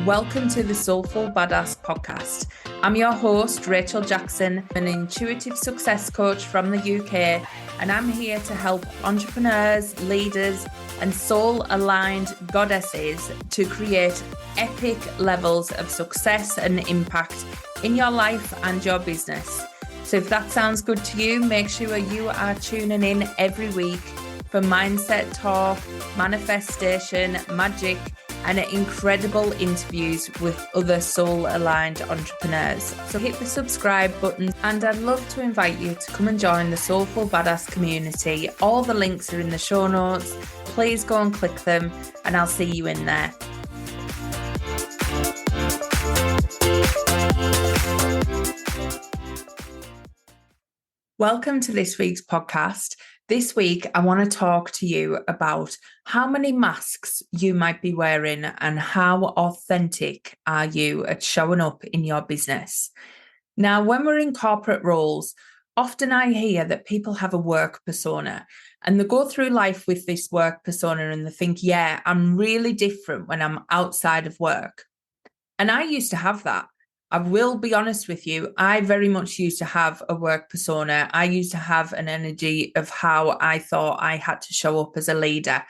Welcome to the Soulful Badass Podcast. I'm your host, Rachel Jackson, an intuitive success coach from the UK, and I'm here to help entrepreneurs, leaders, and soul-aligned goddesses to create epic levels of success and impact in your life and your business. So if that sounds good to you, make sure you are tuning in every week for mindset talk, manifestation, magic, and incredible interviews with other soul-aligned entrepreneurs. So hit the subscribe button, and I'd love to invite you to come and join the Soulful Badass community. All the links are in the show notes. Please go and click them, and I'll see you in there. Welcome to this week's podcast. This week, I want to talk to you about how many masks you might be wearing and how authentic are you at showing up in your business. Now, when we're in corporate roles, often I hear that people have a work persona and they go through life with this work persona and they think, yeah, I'm really different when I'm outside of work. And I used to have that. I will be honest with you, I very much used to have a work persona. I used to have an energy of how I thought I had to show up as a leader.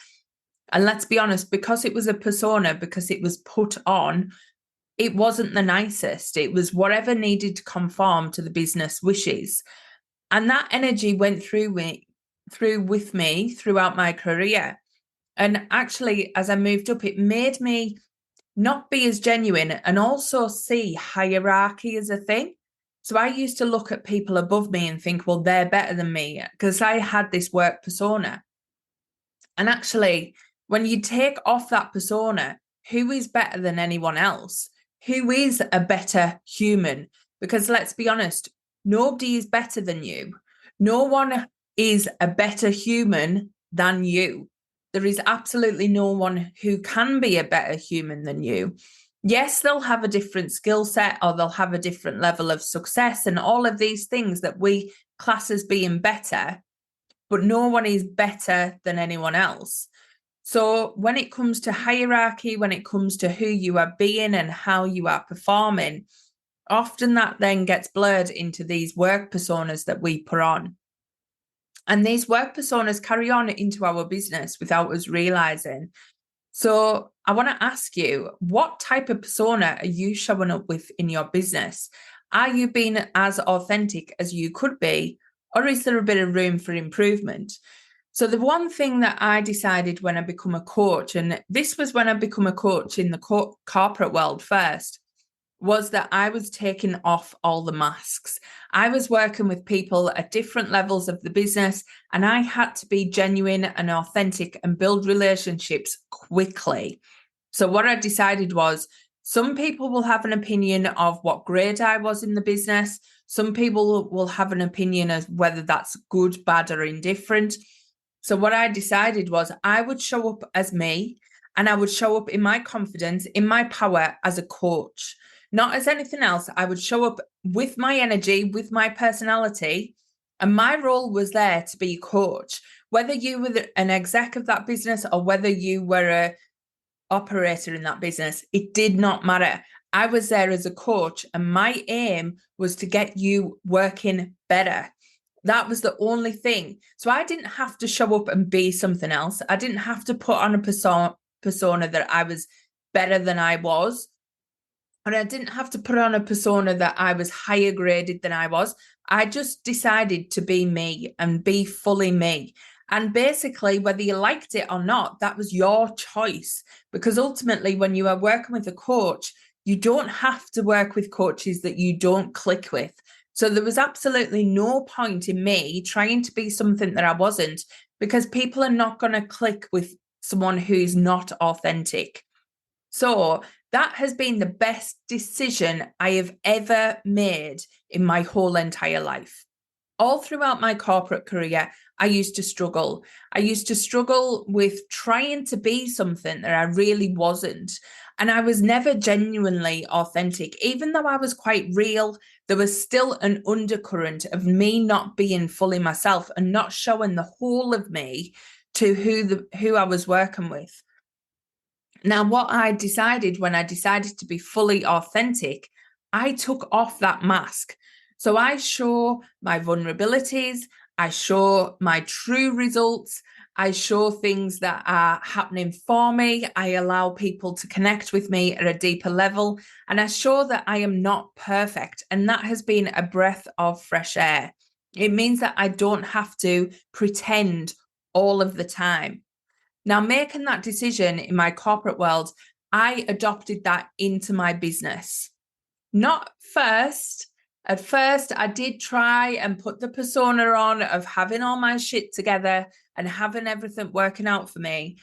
And let's be honest, because it was a persona, because it was put on, it wasn't the nicest. It was whatever needed to conform to the business wishes. And that energy went through with me throughout my career. And actually, as I moved up, it made me not be as genuine and also see hierarchy as a thing. So I used to look at people above me and think, well, they're better than me because I had this work persona. And actually, when you take off that persona, who is better than anyone else? Who is a better human? Because let's be honest, nobody is better than you. No one is a better human than you. There is absolutely no one who can be a better human than you. Yes, they'll have a different skill set or they'll have a different level of success and all of these things that we class as being better, but no one is better than anyone else. So when it comes to hierarchy, when it comes to who you are being and how you are performing, often that then gets blurred into these work personas that we put on. And these work personas carry on into our business without us realizing. So I want to ask you, what type of persona are you showing up with in your business? Are you being as authentic as you could be, or is there a bit of room for improvement? So the one thing that I decided when I become a coach, and this was when I become a coach in the corporate world first, was that I was taking off all the masks. I was working with people at different levels of the business, and I had to be genuine and authentic and build relationships quickly. So what I decided was, some people will have an opinion of what grade I was in the business. Some people will have an opinion as whether that's good, bad, or indifferent. So what I decided was I would show up as me, and I would show up in my confidence, in my power as a coach. Not as anything else. I would show up with my energy, with my personality, and my role was there to be a coach. Whether you were an exec of that business or whether you were an operator in that business, it did not matter. I was there as a coach, and my aim was to get you working better. That was the only thing. So I didn't have to show up and be something else. I didn't have to put on a persona that I was better than I was. And I didn't have to put on a persona that I was higher graded than I was. I just decided to be me and be fully me. And basically, whether you liked it or not, that was your choice. Because ultimately, when you are working with a coach, you don't have to work with coaches that you don't click with. So there was absolutely no point in me trying to be something that I wasn't, because people are not going to click with someone who's not authentic. So that has been the best decision I have ever made in my whole entire life. All throughout my corporate career, I used to struggle. I used to struggle with trying to be something that I really wasn't. And I was never genuinely authentic. Even though I was quite real, there was still an undercurrent of me not being fully myself and not showing the whole of me to who I was working with. Now, what I decided when I decided to be fully authentic, I took off that mask. So I show my vulnerabilities, I show my true results, I show things that are happening for me. I allow people to connect with me at a deeper level, and I show that I am not perfect. And that has been a breath of fresh air. It means that I don't have to pretend all of the time. Now, making that decision in my corporate world, I adopted that into my business. Not first. At first, I did try and put the persona on of having all my shit together and having everything working out for me.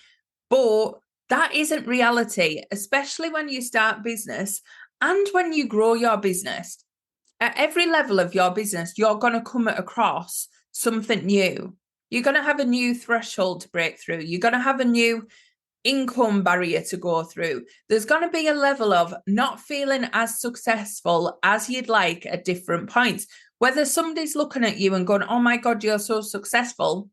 But that isn't reality, especially when you start business and when you grow your business. At every level of your business, you're going to come across something new. You're going to have a new threshold to break through. You're going to have a new income barrier to go through. There's going to be a level of not feeling as successful as you'd like at different points. Whether somebody's looking at you and going, oh my God, you're so successful,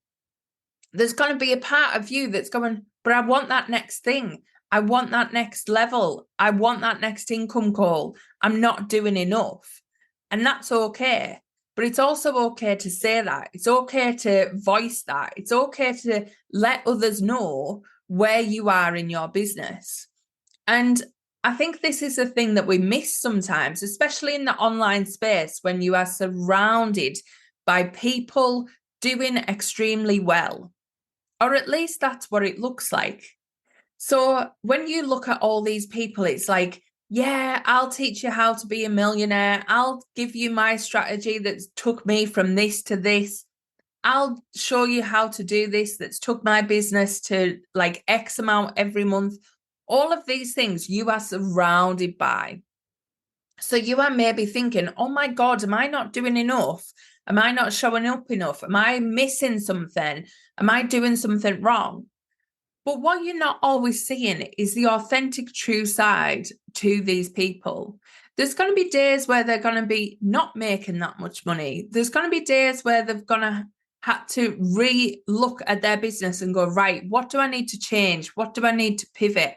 there's going to be a part of you that's going, but I want that next thing. I want that next level. I want that next income goal. I'm not doing enough. And that's okay. But it's also okay to say that. It's okay to voice that. It's okay to let others know where you are in your business. And I think this is a thing that we miss sometimes, especially in the online space when you are surrounded by people doing extremely well, or at least that's what it looks like. So when you look at all these people, it's like, yeah, I'll teach you how to be a millionaire. I'll give you my strategy that's took me from this to this. I'll show you how to do this that's took my business to like X amount every month. All of these things you are surrounded by. So you are maybe thinking, oh my God, am I not doing enough? Am I not showing up enough? Am I missing something? Am I doing something wrong? But what you're not always seeing is the authentic, true side to these people. There's going to be days where they're going to be not making that much money. There's going to be days where they're going to have to re-look at their business and go, right, what do I need to change? What do I need to pivot?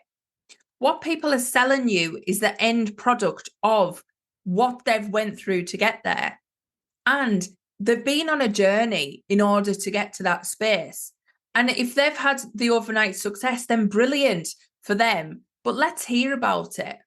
What people are selling you is the end product of what they've went through to get there. And they've been on a journey in order to get to that space. And if they've had the overnight success, then brilliant for them. But let's hear about it.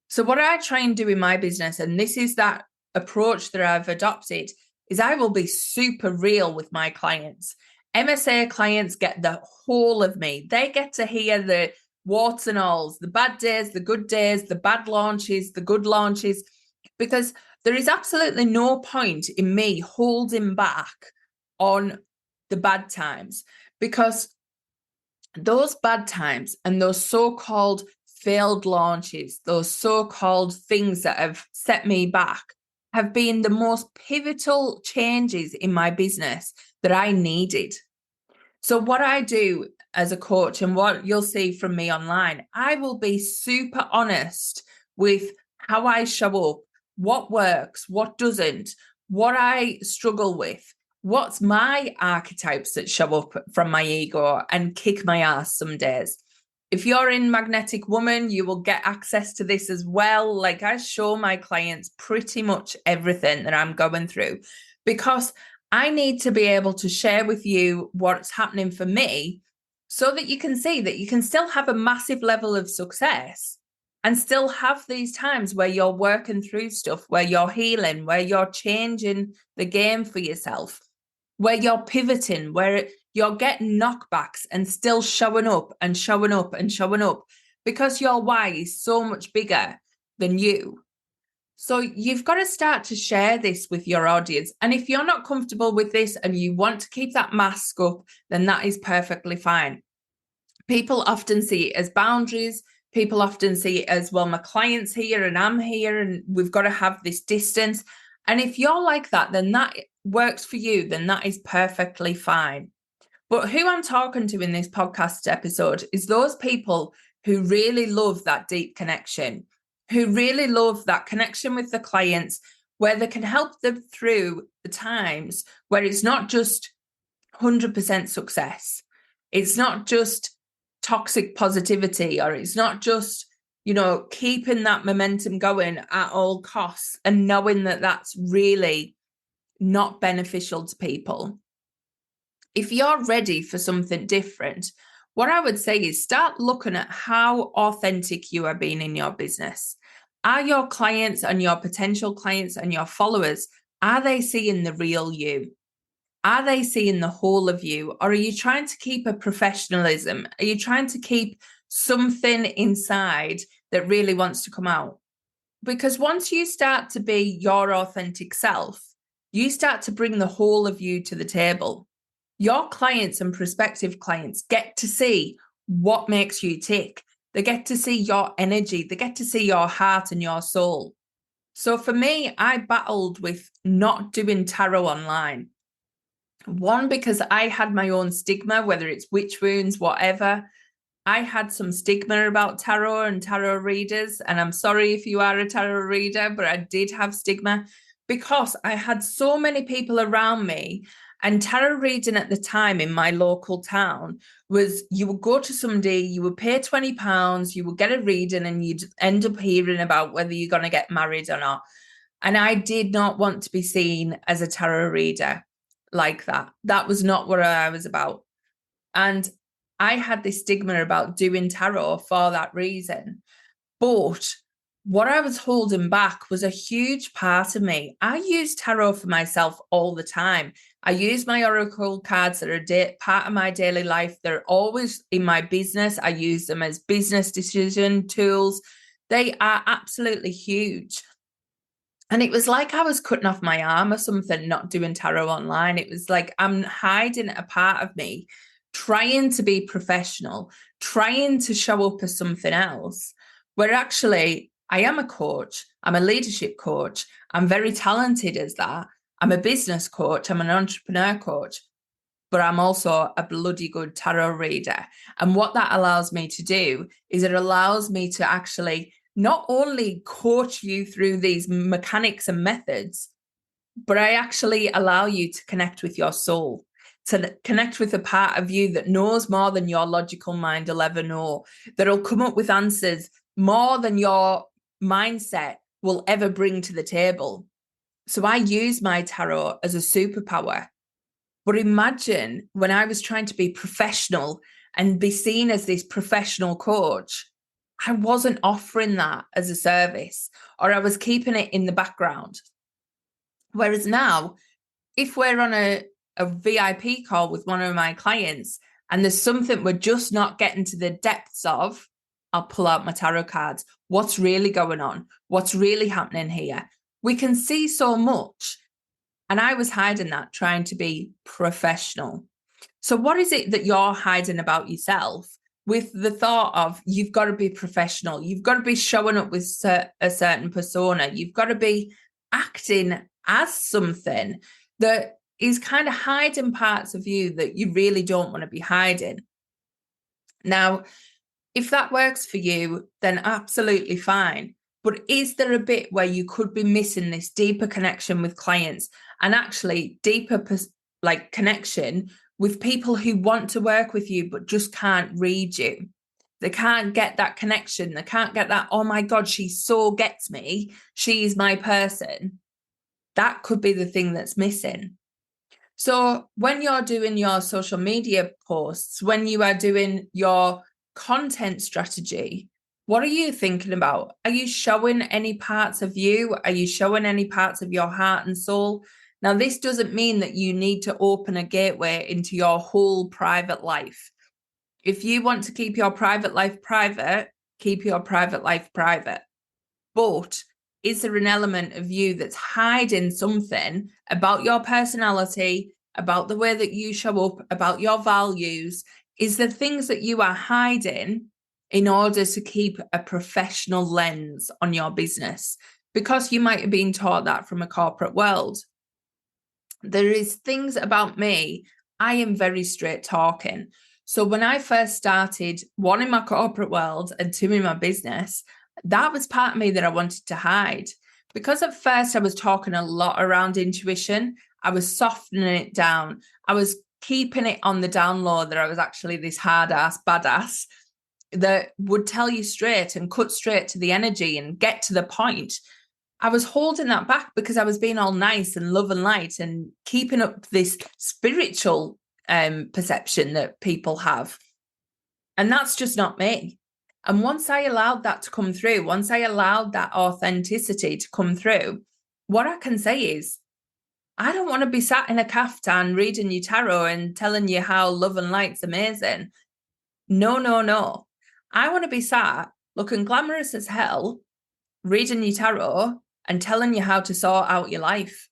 So what I try and do in my business, and this is that approach that I've adopted, is I will be super real with my clients. MSA clients get the whole of me. They get to hear the warts and alls, the bad days, the good days, the bad launches, the good launches, because there is absolutely no point in me holding back on the bad times, because those bad times and those so-called failed launches, those so-called things that have set me back, have been the most pivotal changes in my business that I needed. So what I do as a coach and what you'll see from me online, I will be super honest with how I show up, what works, what doesn't, what I struggle with, what's my archetypes that show up from my ego and kick my ass some days. If you're in Magnetic Woman, you will get access to this as well. Like, I show my clients pretty much everything that I'm going through, because I need to be able to share with you what's happening for me so that you can see that you can still have a massive level of success and still have these times where you're working through stuff, where you're healing, where you're changing the game for yourself, where you're pivoting, where you're getting knockbacks and still showing up and showing up and showing up, because your why is so much bigger than you. So you've got to start to share this with your audience. And if you're not comfortable with this and you want to keep that mask up, then that is perfectly fine. People often see it as boundaries. People often see it as, well, my client's here and I'm here and we've got to have this distance. And if you're like that, then that works for you, then that is perfectly fine. But who I'm talking to in this podcast episode is those people who really love that deep connection, who really love that connection with the clients, where they can help them through the times where it's not just 100% success. It's not just toxic positivity, or it's not just, keeping that momentum going at all costs and knowing that that's really not beneficial to people. If you're ready for something different, what I would say is start looking at how authentic you are being in your business. Are your clients and your potential clients and your followers, are they seeing the real you? Are they seeing the whole of you? Or are you trying to keep a professionalism? Are you trying to keep something inside that really wants to come out? Because once you start to be your authentic self, you start to bring the whole of you to the table. Your clients and prospective clients get to see what makes you tick. They get to see your energy. They get to see your heart and your soul. So for me, I battled with not doing tarot online. One, because I had my own stigma, whether it's witch wounds, whatever. I had some stigma about tarot and tarot readers. And I'm sorry if you are a tarot reader, but I did have stigma because I had so many people around me. And tarot reading at the time in my local town was you would go to somebody, you would pay £20, you would get a reading, and you'd end up hearing about whether you're going to get married or not. And I did not want to be seen as a tarot reader like that. That was not what I was about. And I had this stigma about doing tarot for that reason. But what I was holding back was a huge part of me. I use tarot for myself all the time. I use my oracle cards that are part of my daily life. They're always in my business. I use them as business decision tools. They are absolutely huge. And it was like I was cutting off my arm or something, not doing tarot online. It was like I'm hiding a part of me, trying to be professional, trying to show up as something else, where actually I am a coach. I'm a leadership coach. I'm very talented as that. I'm a business coach. I'm an entrepreneur coach, but I'm also a bloody good tarot reader. And what that allows me to do is it allows me to actually not only coach you through these mechanics and methods, but I actually allow you to connect with your soul, to connect with a part of you that knows more than your logical mind will ever know, that'll come up with answers more than your mindset will ever bring to the table. So I use my tarot as a superpower. But imagine when I was trying to be professional and be seen as this professional coach, I wasn't offering that as a service, or I was keeping it in the background. Whereas now, if we're on a VIP call with one of my clients and there's something we're just not getting to the depths of, I'll pull out my tarot cards. What's really going on? What's really happening here? We can see so much. And I was hiding that, trying to be professional. So what is it that you're hiding about yourself with the thought of you've got to be professional? You've got to be showing up with a certain persona. You've got to be acting as something that is kind of hiding parts of you that you really don't want to be hiding. Now, if that works for you, then absolutely fine. But is there a bit where you could be missing this deeper connection with clients and actually deeper connection with people who want to work with you but just can't read you? They can't get that connection. They can't get that, oh my God, she so gets me. She's my person. That could be the thing that's missing. So when you're doing your social media posts, when you are doing your content strategy, what are you thinking about? Are you showing any parts of you? Are you showing any parts of your heart and soul? Now, this doesn't mean that you need to open a gateway into your whole private life. If you want to keep your private life private, keep your private life private. But is there an element of you that's hiding something about your personality, about the way that you show up, about your values? Is there things that you are hiding in order to keep a professional lens on your business? Because you might have been taught that from a corporate world. There is things about me, I am very straight talking. So when I first started, one, in my corporate world and two, in my business, that was part of me that I wanted to hide. Because at first I was talking a lot around intuition, I was softening it down. I was keeping it on the down low that I was actually this hard ass badass that would tell you straight and cut straight to the energy and get to the point. I was holding that back because I was being all nice and love and light and keeping up this spiritual perception that people have. And that's just not me. And once I allowed that to come through, once I allowed that authenticity to come through, what I can say is, I don't want to be sat in a caftan reading you tarot and telling you how love and light's amazing. No, no, no. I want to be sat looking glamorous as hell, reading you tarot and telling you how to sort out your life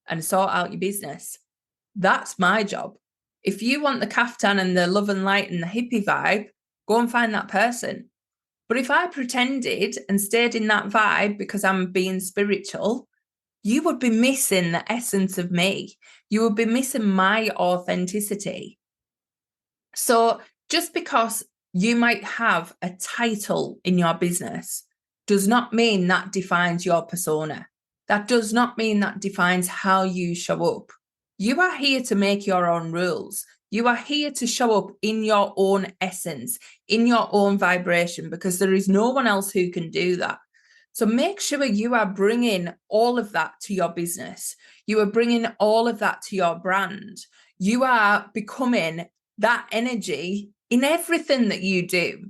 and sort out your business. That's my job. If you want the kaftan and the love and light and the hippie vibe, go and find that person. But if I pretended and stayed in that vibe because I'm being spiritual, you would be missing the essence of me. You would be missing my authenticity. So just because you might have a title in your business does not mean that defines your persona. That does not mean that defines how you show up. You are here to make your own rules. You are here to show up in your own essence, in your own vibration, because there is no one else who can do that. So make sure you are bringing all of that to your business. You are bringing all of that to your brand. You are becoming that energy in everything that you do,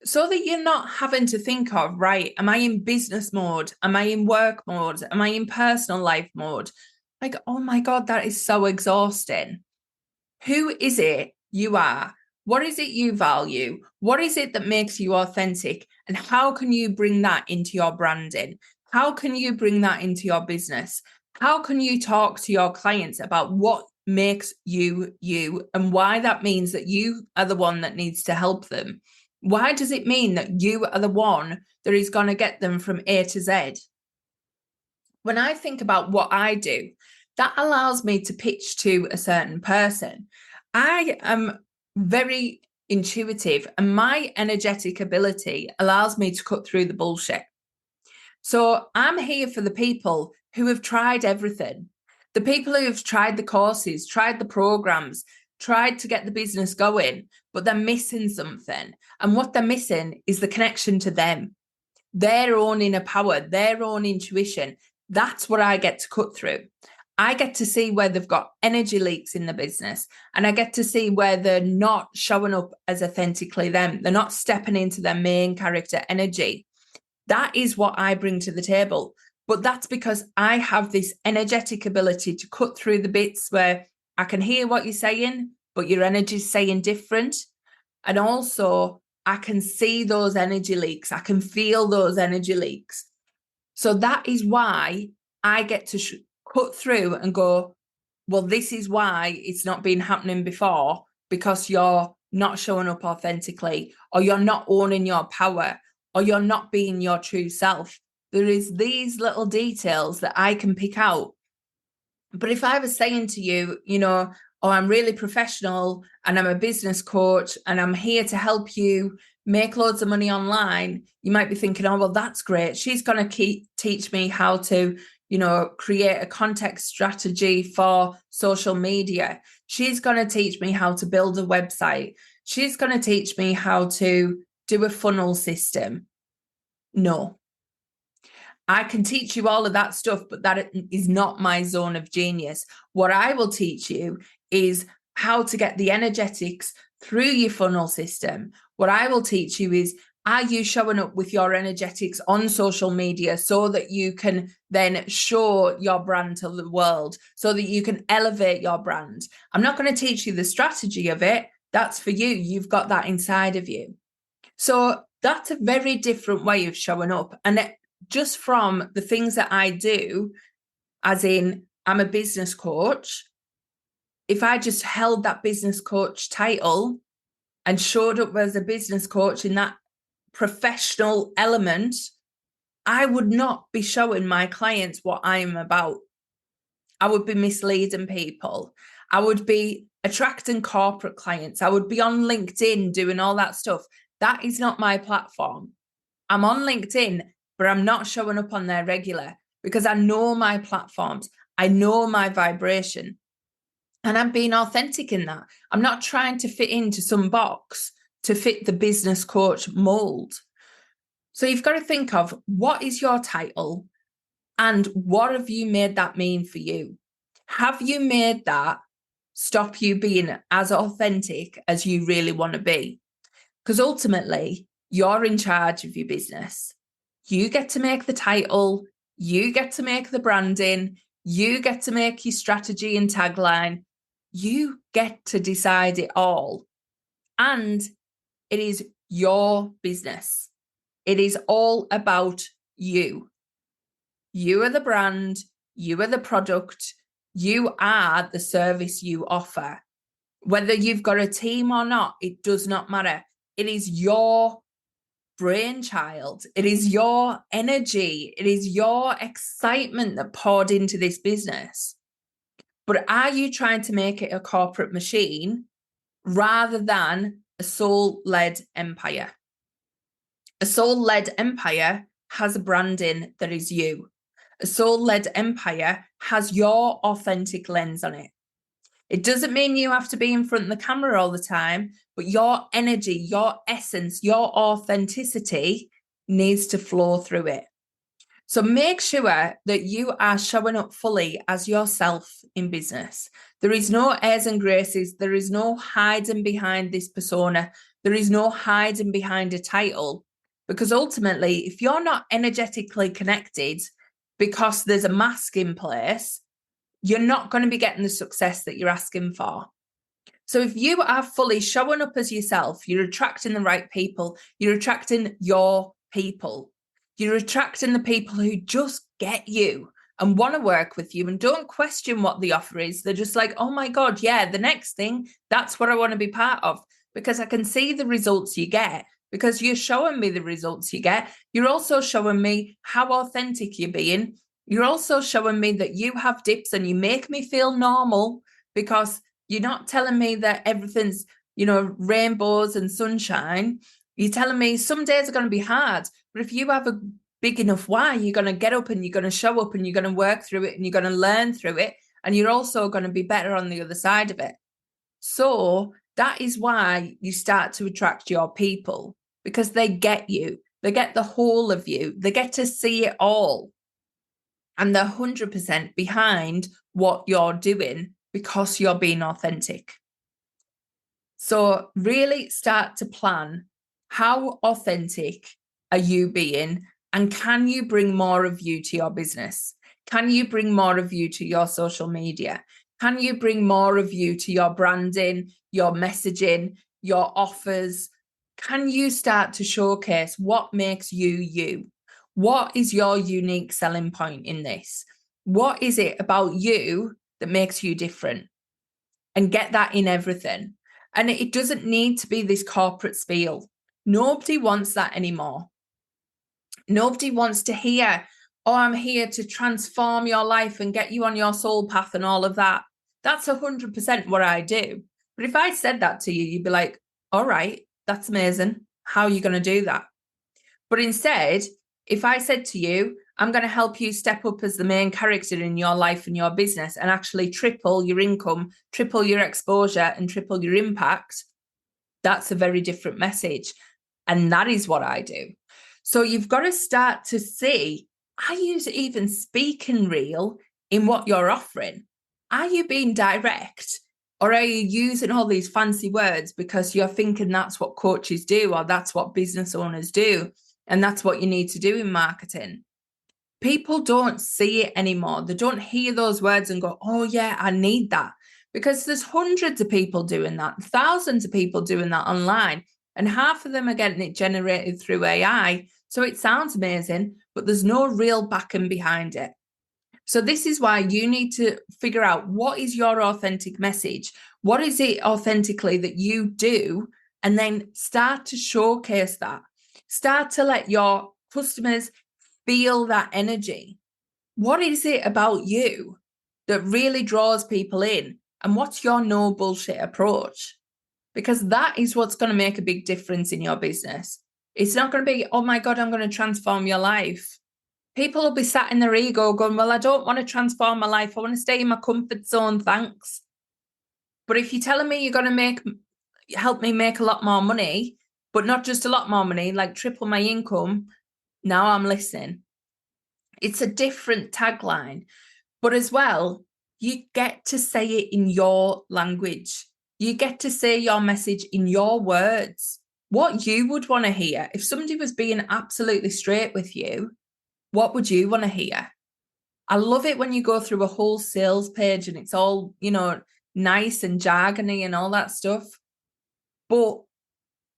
so that you're not having to think of, right, am I in business mode? Am I in work mode? Am I in personal life mode? Like, oh my God, that is so exhausting. Who is it you are? What is it you value? What is it that makes you authentic? And how can you bring that into your branding? How can you bring that into your business? How can you talk to your clients about what makes you you and why that means that you are the one that needs to help them? Why does it mean that you are the one that is going to get them from A to Z? When I think about what I do, that allows me to pitch to a certain person. I am very intuitive, and my energetic ability allows me to cut through the bullshit. So I'm here for the people who have tried everything, the people who have tried the courses, tried the programs, tried to get the business going, but they're missing something. And what they're missing is the connection to them, their own inner power, their own intuition. That's what I get to cut through. I get to see where they've got energy leaks in the business, and I get to see where they're not showing up as authentically them. They're not stepping into their main character energy. That is what I bring to the table. But that's because I have this energetic ability to cut through the bits where I can hear what you're saying, but your energy is saying different. And also I can see those energy leaks. I can feel those energy leaks. So that is why I get to cut through and go, well, this is why it's not been happening before, because you're not showing up authentically, or you're not owning your power, or you're not being your true self. There is these little details that I can pick out. But if I was saying to you, you know, oh, I'm really professional and I'm a business coach and I'm here to help you make loads of money online, you might be thinking, oh, well, that's great. She's going to teach me how to, you know, create a content strategy for social media. She's going to teach me how to build a website. She's going to teach me how to do a funnel system. No. I can teach you all of that stuff, but that is not my zone of genius. What I will teach you is how to get the energetics through your funnel system. What I will teach you is, are you showing up with your energetics on social media so that you can then show your brand to the world, so that you can elevate your brand? I'm not going to teach you the strategy of it. That's for you. You've got that inside of you. So that's a very different way of showing up. And just from the things that I do, as in I'm a business coach, if I just held that business coach title and showed up as a business coach in that professional element, I would not be showing my clients what I'm about. I would be misleading people. I would be attracting corporate clients. I would be on LinkedIn doing all that stuff. That is not my platform. I'm on LinkedIn, but I'm not showing up on there regular, because I know my platforms. I know my vibration. And I'm being authentic in that. I'm not trying to fit into some box to fit the business coach mold. So you've got to think of, what is your title and what have you made that mean for you? Have you made that stop you being as authentic as you really want to be? Because ultimately, you're in charge of your business. You get to make the title, you get to make the branding, you get to make your strategy and tagline. You get to decide it all. And it is your business. It is all about you. You are the brand, you are the product, you are the service you offer. Whether you've got a team or not, it does not matter. It is your brainchild. It is your energy. It is your excitement that poured into this business. But are you trying to make it a corporate machine rather than a soul-led empire? A soul-led empire has a branding that is you. A soul-led empire has your authentic lens on it. It doesn't mean you have to be in front of the camera all the time, but your energy, your essence, your authenticity needs to flow through it. So make sure that you are showing up fully as yourself in business. There is no airs and graces. There is no hiding behind this persona. There is no hiding behind a title. Because ultimately, if you're not energetically connected because there's a mask in place, you're not going to be getting the success that you're asking for. So if you are fully showing up as yourself, you're attracting the right people, you're attracting your people, you're attracting the people who just get you and want to work with you and don't question what the offer is. They're just like, oh my God, yeah, the next thing, that's what I want to be part of, because I can see the results you get, because you're showing me the results you get. You're also showing me how authentic you're being. You're also showing me that you have dips and you make me feel normal, because you're not telling me that everything's, rainbows and sunshine. You're telling me some days are going to be hard, but if you have a big enough why, you're going to get up and you're going to show up and you're going to work through it and you're going to learn through it. And you're also going to be better on the other side of it. So that is why you start to attract your people, because they get you. They get the whole of you. They get to see it all. And they're 100% behind what you're doing because you're being authentic. So really start to plan, how authentic are you being, and can you bring more of you to your business? Can you bring more of you to your social media? Can you bring more of you to your branding, your messaging, your offers? Can you start to showcase what makes you you? What is your unique selling point in this? What is it about you that makes you different? And get that in everything. And it doesn't need to be this corporate spiel. Nobody wants that anymore. Nobody wants to hear, oh, I'm here to transform your life and get you on your soul path and all of that. That's 100% what I do. But if I said that to you, you'd be like, all right, that's amazing. How are you going to do that? But instead, if I said to you, I'm going to help you step up as the main character in your life and your business and actually triple your income, triple your exposure, and triple your impact, that's a very different message. And that is what I do. So you've got to start to see, are you even speaking real in what you're offering? Are you being direct? Or are you using all these fancy words because you're thinking that's what coaches do, or that's what business owners do, and that's what you need to do in marketing? People don't see it anymore. They don't hear those words and go, oh yeah, I need that. Because there's hundreds of people doing that, thousands of people doing that online, and half of them are getting it generated through AI. So it sounds amazing, but there's no real backing behind it. So this is why you need to figure out, what is your authentic message? What is it authentically that you do? And then start to showcase that. Start to let your customers feel that energy. What is it about you that really draws people in? And what's your no bullshit approach? Because that is what's going to make a big difference in your business. It's not going to be, oh my God, I'm going to transform your life. People will be sat in their ego going, well, I don't want to transform my life. I want to stay in my comfort zone. Thanks. But if you're telling me you're going to help me make a lot more money, but not just a lot more money, like triple my income, now I'm listening. It's a different tagline. But as well, you get to say it in your language. You get to say your message in your words. What you would want to hear. If somebody was being absolutely straight with you, what would you want to hear? I love it when you go through a whole sales page and it's all, nice and jargony and all that stuff. But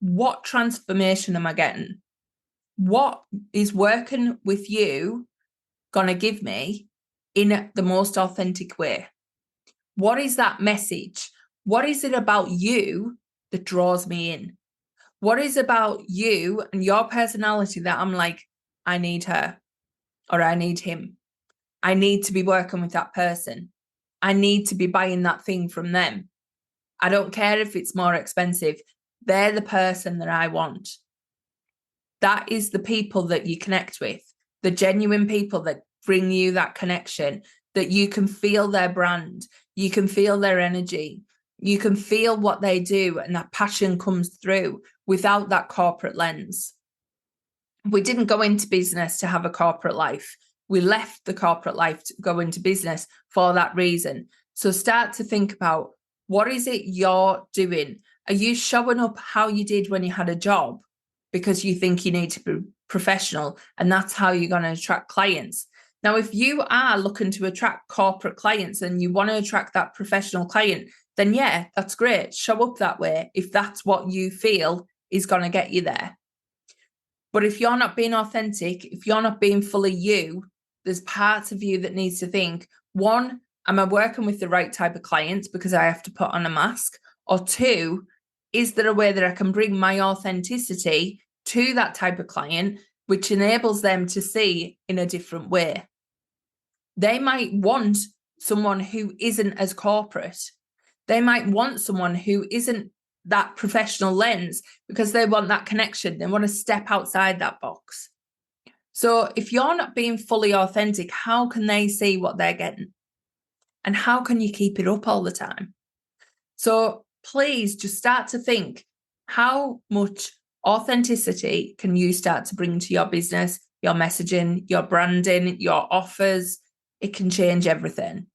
what transformation am I getting? What is working with you going to give me in the most authentic way? What is that message? What is it about you that draws me in? What is about you and your personality that I'm like, I need her or I need him? I need to be working with that person. I need to be buying that thing from them. I don't care if it's more expensive. They're the person that I want. That is the people that you connect with, the genuine people that bring you that connection, that you can feel their brand, you can feel their energy, you can feel what they do, and that passion comes through without that corporate lens. We didn't go into business to have a corporate life. We left the corporate life to go into business for that reason. So start to think about, what is it you're doing? Are you showing up how you did when you had a job because you think you need to be professional and that's how you're going to attract clients? Now, if you are looking to attract corporate clients and you want to attract that professional client, then yeah, that's great. Show up that way if that's what you feel is going to get you there. But if you're not being authentic, if you're not being fully you, there's parts of you that needs to think, one, am I working with the right type of clients because I have to put on a mask? Or two, is there a way that I can bring my authenticity to that type of client, which enables them to see in a different way? They might want someone who isn't as corporate. They might want someone who isn't that professional lens because they want that connection. They want to step outside that box. So if you're not being fully authentic, how can they see what they're getting? And how can you keep it up all the time? So please just start to think, how much authenticity can you start to bring to your business, your messaging, your branding, your offers? It can change everything.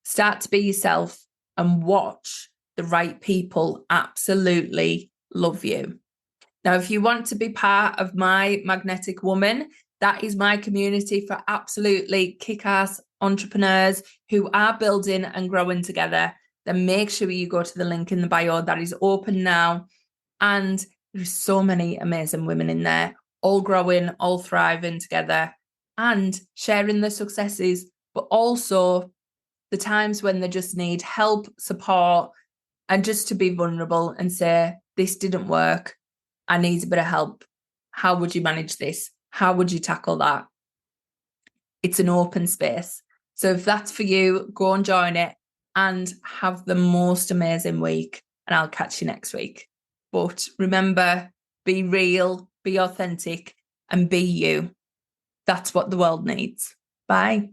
Start to be yourself and watch the right people absolutely love you. Now, if you want to be part of my Magnetic Woman, that is my community for absolutely kick-ass entrepreneurs who are building and growing together, then make sure you go to the link in the bio that is open now. And there's so many amazing women in there, all growing, all thriving together and sharing their successes, but also the times when they just need help, support, and just to be vulnerable and say, this didn't work. I need a bit of help. How would you manage this? How would you tackle that? It's an open space. So if that's for you, go and join it and have the most amazing week. And I'll catch you next week. But remember, be real, be authentic, and be you. That's what the world needs. Bye.